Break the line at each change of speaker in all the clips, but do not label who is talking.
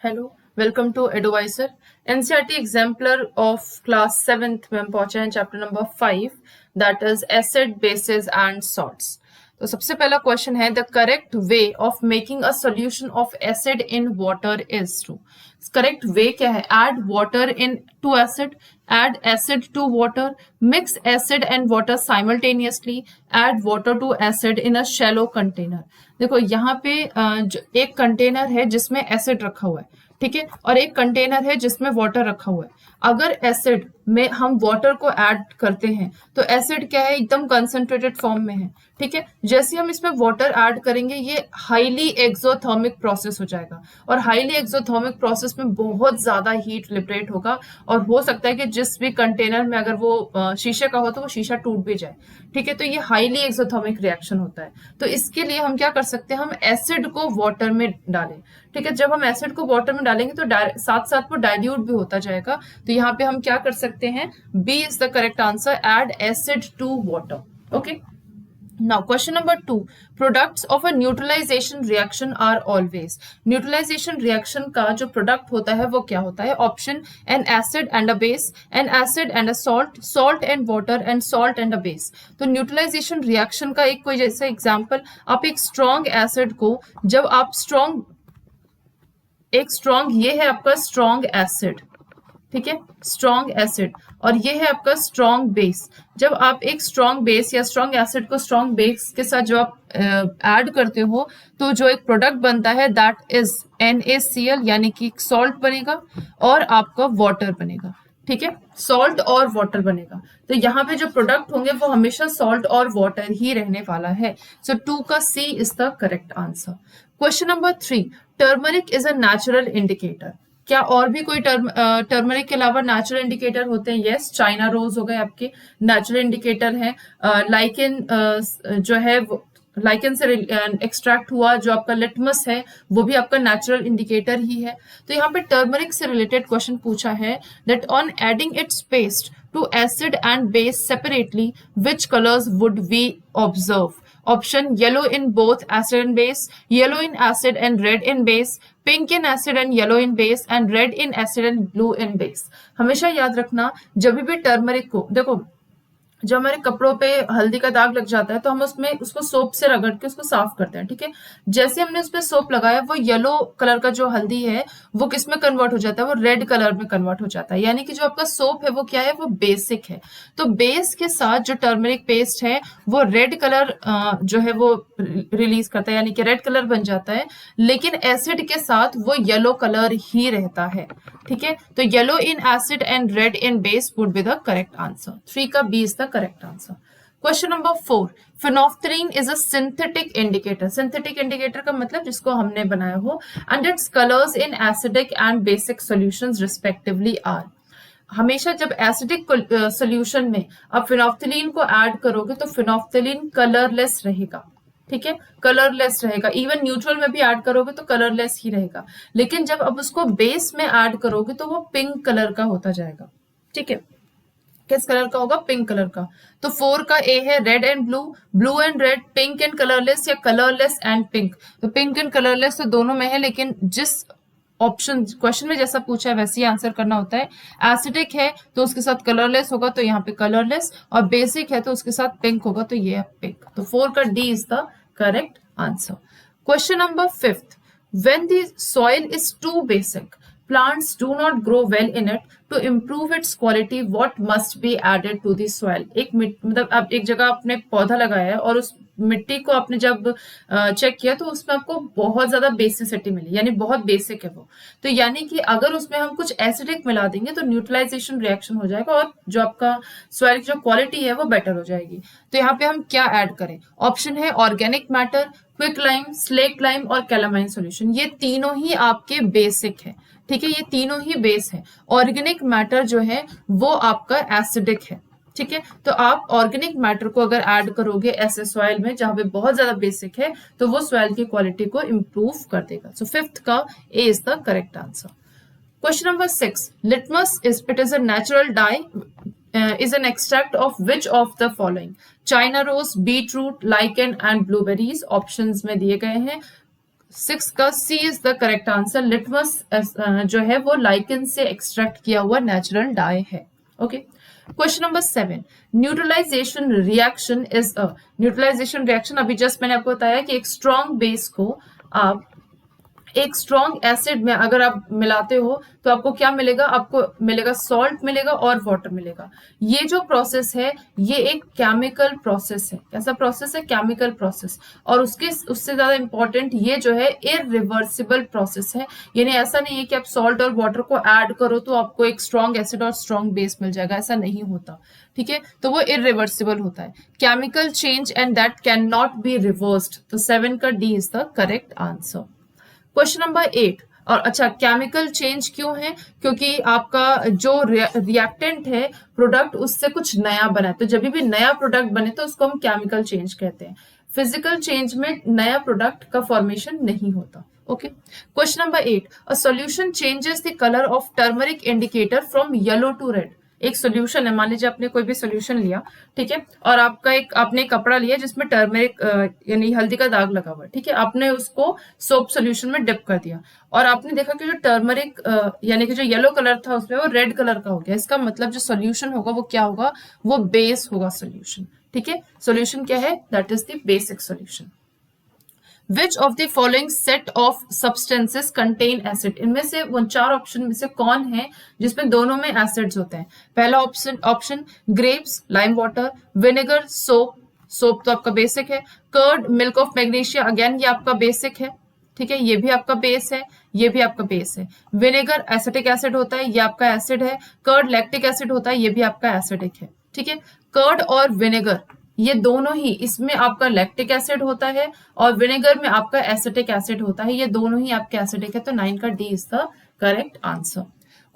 Hello, welcome to Adviser. NCERT exemplar of class 7th में हम पहुंचे हैं chapter number 5 that is acid bases and salts. तो सबसे पहला क्वेश्चन है the correct way of making a solution of acid in water is to. Correct way क्या है? Add water into acid, add acid to water, mix acid and water simultaneously, add water to acid in a shallow container। देखो यहाँ पे एक container है जिसमें acid रखा हुआ है, ठीक है, और एक कंटेनर है जिसमें वाटर रखा हुआ है। अगर एसिड में हम वाटर को ऐड करते हैं तो एसिड क्या है? एकदम कंसंट्रेटेड फॉर्म में है, ठीक है। जैसे हम इसमें वाटर ऐड करेंगे ये हाईली एक्सोथर्मिक प्रोसेस हो जाएगा, और हाईली एक्सोथर्मिक प्रोसेस में बहुत ज्यादा हीट लिबरेट होगा, और हो सकता है कि जिस भी कंटेनर में अगर वो शीशे का हो तो वो शीशा टूट भी जाए, ठीक है। तो ये हाईली एक्सोथर्मिक रिएक्शन होता है। तो इसके लिए हम क्या कर सकते हैं? हम एसिड को वाटर में डालें, ठीक है। जब हम एसिड को वाटर में डालेंगे तो साथ साथ वो डाइल्यूट भी होता जाएगा। तो यहाँ पे हम क्या कर सकते हैं? B is the correct answer, add acid to water. Okay, now question number 2, products of a neutralization reaction are always। Neutralisation reaction का जो प्रोडक्ट होता है वो क्या होता है? Option an acid and a base, an acid and a salt, salt and water, and salt and a base. तो neutralisation reaction का एक कोई जैसा एग्जांपल, आप एक स्ट्रॉन्ग एसिड को जब आप ये है आपका स्ट्रॉन्ग एसिड, ठीक है, स्ट्रॉन्ग एसिड, और ये है आपका स्ट्रॉन्ग बेस। जब आप एक स्ट्रॉन्ग बेस या स्ट्रॉन्ग एसिड को स्ट्रॉन्ग बेस के साथ जब आप ऐड करते हो तो जो एक प्रोडक्ट बनता है दैट इज NaCl, यानी कि सॉल्ट बनेगा और आपका वाटर बनेगा, ठीक है, सॉल्ट और वाटर बनेगा। तो यहाँ पे जो प्रोडक्ट होंगे वो हमेशा सॉल्ट और वाटर ही रहने वाला है। सो 2 का C is the correct answer. Question number 3, turmeric is a natural indicator. क्या और भी कोई टर्मरिक के अलावा नेचुरल इंडिकेटर होते हैं? यस, चाइना रोज हो गए आपके नेचुरल इंडिकेटर हैं। लाइकेन जो है लाइकेन से एक्सट्रैक्ट हुआ जो आपका लिटमस है वो भी आपका नेचुरल इंडिकेटर ही है। तो यहाँ पे टर्मरिक से रिलेटेड क्वेश्चन पूछा है that on adding its paste to acid and base separately which colours would we observe? Option yellow in both acid and base, yellow in acid and red in base, pink in acid and yellow in base, and red in acid and blue in base. हमेशा याद रखना जब भी turmeric को देखो, जब हमारे कपड़ों पे हल्दी का दाग लग जाता है तो हम उसमें उसको सोप से रगड़ के उसको साफ करते हैं, ठीक है। जैसे हमने उस पर सोप लगाया वो येलो कलर का जो हल्दी है वो किस में कन्वर्ट हो जाता है? वो रेड कलर में कन्वर्ट हो जाता है। यानी कि जो आपका सोप है वो क्या है? वो बेसिक है। तो बेस के साथ जो टर्मरिक पेस्ट है वो रेड कलर जो है वो रिलीज करता है, यानी कि रेड कलर बन जाता है, लेकिन एसिड के साथ वो येलो कलर ही रहता है, ठीक है। तो yellow in acid and red in base would be the correct answer. 3 का B is the correct answer. Question number 4, phenolphthalein is a synthetic indicator. Synthetic indicator का मतलब जिसको हमने बनाया हो, and its colours in acidic and basic solutions respectively are. हमेशा जब acidic solution में आप फिनोफ्थलीन को ऐड करोगे तो फिनोफ्थलीन कलरलेस रहेगा, ठीक है, कलरलेस रहेगा। इवन न्यूट्रल में भी ऐड करोगे तो कलरलेस ही रहेगा, लेकिन जब अब उसको बेस में ऐड करोगे तो वो पिंक कलर का होता जाएगा, ठीक है। किस कलर का होगा? पिंक कलर का। तो 4 का ए है red and blue, blue and red, pink and colourless, या कलरलेस एंड पिंक। तो पिंक एंड कलरलेस तो दोनों में है, लेकिन जिस ऑप्शन क्वेश्चन में जैसा पूछा है वैसे ही आंसर करना होता है। एसिडिक है तो उसके साथ कलरलेस होगा, तो यहाँ पे कलरलेस, और बेसिक है तो उसके साथ पिंक होगा, तो ये पिंक। तो 4 का D is the correct answer. Question number 5, when the soil is too basic, plants do not grow well in it, to improve its quality what must be added to the soil? एक मतलब आप एक जगह आपने पौधा लगाया है और उस मिट्टी को आपने जब चेक किया तो उसमें आपको बहुत ज्यादा बेसिसिटी मिली, यानी बहुत बेसिक है वो। तो यानी कि अगर उसमें हम कुछ एसिडिक मिला देंगे तो न्यूट्रलाइजेशन रिएक्शन हो जाएगा और जो आपका सॉइल की जो क्वालिटी है वो बेटर हो जाएगी। तो यहाँ पे हम क्या ऐड करें? ऑप्शन है organic matter, quick lime, slack lime और कैलामाइन सॉल्यूशन। ये तीनों ही आपके बेसिक है, ठीक है, ये तीनों ही बेस है। ऑर्गेनिक मैटर जो है वो आपका एसिडिक है, ठीक है। तो आप ऑर्गेनिक मैटर को अगर ऐड करोगे ऐसे सॉइल में जहां पे बहुत ज्यादा बेसिक है तो वो सॉइल की क्वालिटी को इंप्रूव कर देगा। सो 5th का A is the correct answer. Question number 6. Litmus is a natural dye, is an extract of which of the following? China rose, beetroot, lichen and blueberries. Options में दिए गए हैं। 6 का C is the correct answer. Litmus जो है वो lichen से extract किया हुआ नेचुरल डाई है। Okay, question number 7, neutralisation reaction is a, neutralisation reaction अभी जस्ट मैंने आपको बताया कि एक स्ट्रॉन्ग बेस को आप एक स्ट्रॉन्ग एसिड में अगर आप मिलाते हो तो आपको क्या मिलेगा, आपको मिलेगा सॉल्ट मिलेगा और वाटर मिलेगा। ये जो प्रोसेस है ये एक केमिकल प्रोसेस है। कैसा प्रोसेस है? Chemical process. और उससे ज्यादा इंपॉर्टेंट ये जो है इरिवर्सिबल प्रोसेस है। यानी ऐसा नहीं है कि आप सॉल्ट और वाटर को ऐड करो तो आपको एक स्ट्रॉन्ग एसिड और स्ट्रॉन्ग बेस मिल जाएगा, ऐसा नहीं होता। ठीक है, तो वो इरिवर्सिबल होता है, chemical change and that can not be reversed. तो 7 का D is the correct answer. Question number 8, और अच्छा केमिकल चेंज क्यों है? क्योंकि आपका जो रिएक्टेंट है प्रोडक्ट उससे कुछ नया बना है, तो जब भी नया प्रोडक्ट बने तो उसको हम केमिकल चेंज कहते हैं। फिजिकल चेंज में नया प्रोडक्ट का फॉर्मेशन नहीं होता। Okay, question number 8, a solution changes the colour of turmeric indicator from yellow to red. एक सोल्यूशन है, मान लीजिए आपने कोई भी सोल्यूशन लिया, ठीक है, और आपने एक कपड़ा लिया जिसमें टर्मरिक यानी हल्दी का दाग लगा हुआ है, ठीक है, आपने उसको सोप सोल्यूशन में डिप कर दिया और आपने देखा कि जो टर्मरिक यानी कि जो येलो कलर था उसमें वो रेड कलर का हो गया। इसका मतलब जो सोल्यूशन होगा वो क्या होगा? वो बेस होगा सोल्यूशन। ठीक है, सोल्यूशन क्या है? That is the basic solution. Which of the following set of substances contain acid? इनमें से वो 4 ऑप्शन में से कौन है जिसमें दोनों में एसिड्स होते हैं? पहला option grapes, lime water, vinegar, soap तो आपका बेसिक है, curd, milk of magnesia, again ये आपका बेसिक है। ठीक है, ये भी आपका बेस है, ये भी आपका बेस है। विनेगर एसिटिक एसिड होता है, ये आपका एसिड है। कर्ड लैक्टिक एसिड होता है, ये भी आपका एसिडिक है। ठीक है, कर्ड और विनेगर ये दोनों ही, इसमें आपका लैक्टिक एसिड होता है और विनेगर में आपका एसिटिक एसिड होता है, ये दोनों ही आपके एसिडिक है। तो 9 का D is the correct answer.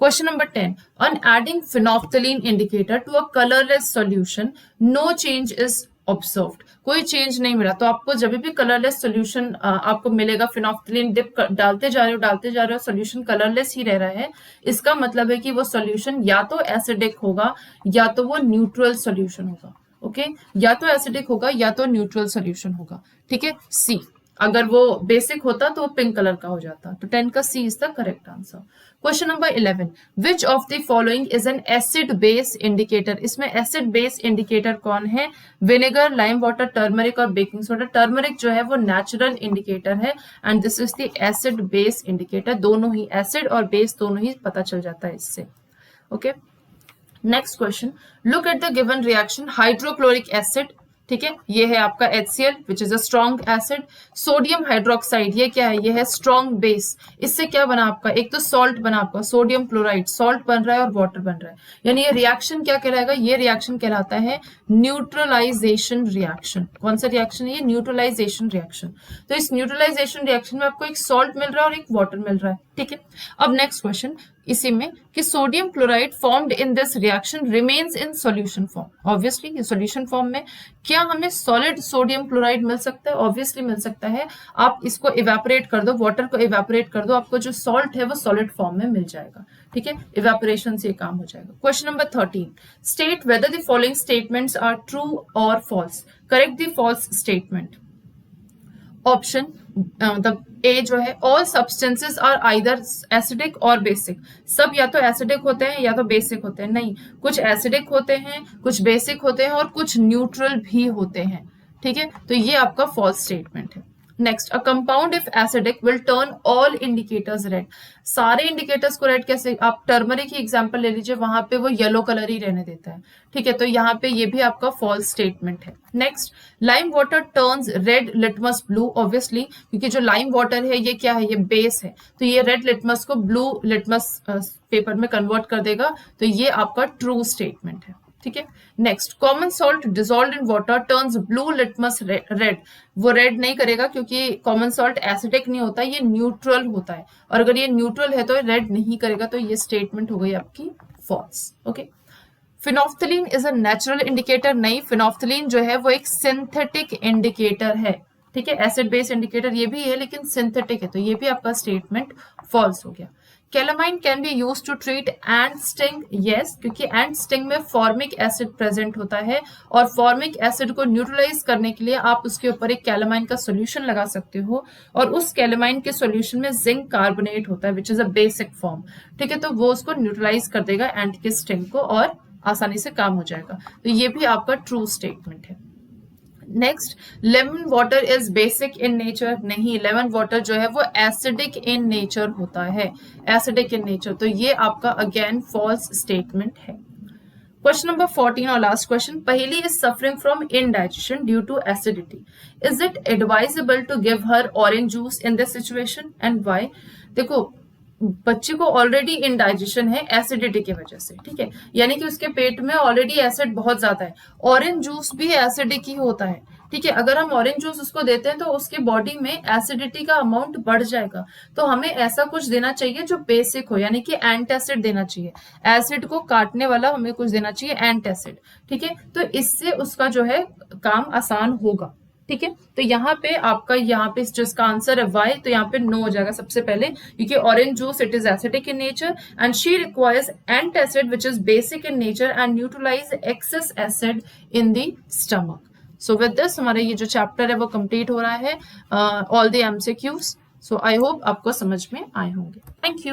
Question number 10, on adding phenolphthalein indicator to a colourless solution no change is observed. कोई चेंज नहीं मिला, तो आपको जब भी कलरलेस सॉल्यूशन आपको मिलेगा, फिनोफ्थलीन डिप डालते जा रहे हो सॉल्यूशन कलरलेस ही रह रहा है, इसका मतलब है कि वो सॉल्यूशन या तो एसिडिक होगा या तो वो न्यूट्रल सॉल्यूशन होगा। ओके, या तो एसिडिक होगा या तो न्यूट्रल सॉल्यूशन होगा। ठीक है, सी। अगर वो बेसिक होता तो वो पिंक कलर का हो जाता। तो 10 का C is the correct answer. Question number 11, which of the following is an acid base indicator? इसमें एसिड बेस इंडिकेटर कौन है? विनेगर, लाइम वाटर, टर्मरिक और बेकिंग सोडा। टर्मरिक जो है वो नेचुरल इंडिकेटर है and this is the acid base indicator. दोनों ही एसिड और बेस दोनों ही पता चल जाता है इससे। Okay, next question, look at the given reaction hydrochloric acid. ठीक है, ये है आपका HCl which is a strong acid. Sodium hydroxide, ये क्या है? ये है स्ट्रॉन्ग बेस। इससे क्या बना आपका? एक तो सॉल्ट बना आपका, सोडियम क्लोराइड, सॉल्ट बन रहा है और वाटर बन रहा है। यानी ये रिएक्शन क्या कहलाएगा? ये रिएक्शन कहलाता है न्यूट्रलाइजेशन रिएक्शन। कौन सा रिएक्शन है ये? Neutralisation reaction. तो इस न्यूट्रलाइजेशन रिएक्शन में आपको एक सॉल्ट मिल रहा है और एक वाटर मिल रहा है। ठीक है, अब नेक्स्ट क्वेश्चन इसी में कि sodium chloride formed in this reaction remains in solution form. Obviously ये सॉल्यूशन फॉर्म में, क्या हमें सॉलिड सोडियम क्लोराइड मिल सकता है? ऑब्वियसली मिल सकता है। आप इसको इवेपोरेट कर दो, वाटर को इवेपोरेट कर दो, आपको जो सॉल्ट है वो सॉलिड फॉर्म में मिल जाएगा। ठीक है, इवेपोरेशन से काम हो जाएगा। Question number 13, state whether the following statements are true और false. Correct the false statement. Option मतलब ए जो है, all substances are either acidic और बेसिक। सब या तो एसिडिक होते हैं या तो बेसिक होते हैं। नहीं, कुछ एसिडिक होते हैं, कुछ बेसिक होते हैं और कुछ न्यूट्रल भी होते हैं। ठीक है, तो ये आपका फॉल्स स्टेटमेंट है। Next, a compound if acidic will turn all indicators red. सारे इंडिकेटर्स को रेड कैसे? आप टर्मरिक की एग्जांपल ले लीजिए, वहां पे वो येलो कलर ही रहने देता है। ठीक है, तो यहाँ पे ये भी आपका फॉल्स स्टेटमेंट है। Next, lime water turns red litmus blue. Obviously क्योंकि जो लाइम वाटर है ये क्या है? ये बेस है, तो ये रेड लिटमस को ब्लू लिटमस पेपर में कन्वर्ट कर देगा। तो ये आपका ट्रू स्टेटमेंट है। ठीक है, next, common salt dissolved in water turns blue litmus red. वो रेड नहीं करेगा क्योंकि कॉमन सॉल्ट एसिडिक नहीं होता, ये न्यूट्रल होता है, और अगर ये न्यूट्रल है तो रेड नहीं करेगा। तो ये स्टेटमेंट हो गई आपकी false. Okay, phenolphthalein is a natural indicator. नहीं, फिनोफ्थलीन जो है वो एक सिंथेटिक इंडिकेटर है। ठीक है, एसिड बेस इंडिकेटर ये भी है लेकिन सिंथेटिक है, तो ये भी आपका स्टेटमेंट फॉल्स हो गया। Calamine can be use to treat ant sting, yes, क्योंकि एंट स्टिंग में फॉर्मिक एसिड प्रेजेंट होता है और फॉर्मिक एसिड को न्यूट्रलाइज करने के लिए आप उसके ऊपर एक कैलामाइन का सोल्यूशन लगा सकते हो और उस कैलामाइन के सोल्यूशन में जिंक कार्बोनेट होता है which is a basic form, ठीक है, तो वो उसको न्यूट्रलाइज कर देगा एंट के स्टिंग को और आसानी से काम हो जाएगा। तो ये भी आपका ट्रू स्टेटमेंट है। Next, lemon water is basic in nature, नहीं, लेमन वाटर जो है वो एसिडिक इन नेचर होता है, एसिडिक इन नेचर, तो ये आपका अगेन फॉल्स स्टेटमेंट है। क्वेश्चन नंबर 14 और last question, Paheli is suffering from indigestion due to acidity, is it advisable to give her orange juice in this situation and why? देखो, बच्चे को ऑलरेडी इनडाइजेशन है acidity की वजह से, ठीक है, यानी कि उसके पेट में ऑलरेडी एसिड बहुत ज्यादा है, ऑरेंज जूस भी एसिडिक ही होता है, ठीक है, अगर हम ऑरेंज जूस उसको देते हैं तो उसके बॉडी में एसिडिटी का अमाउंट बढ़ जाएगा, तो हमें ऐसा कुछ देना चाहिए जो बेसिक हो, यानी कि एंट एसिड देना चाहिए, एसिड को काटने वाला हमें कुछ देना चाहिए एंट एसिड, ठीक है, तो इससे उसका जो है काम आसान होगा, ठीक है, तो यहाँ पे आपका यहाँ पे जिसका आंसर है वाई, तो यहाँ पे नो हो जाएगा सबसे पहले, क्योंकि orange juice it is acidic in nature and she requires antacid which is basic in nature and neutralise excess acid in the stomach. So with this हमारा ये जो चैप्टर है वो कंप्लीट हो रहा है, all the MCQs. So I hope आपको समझ में आए होंगे। Thank you.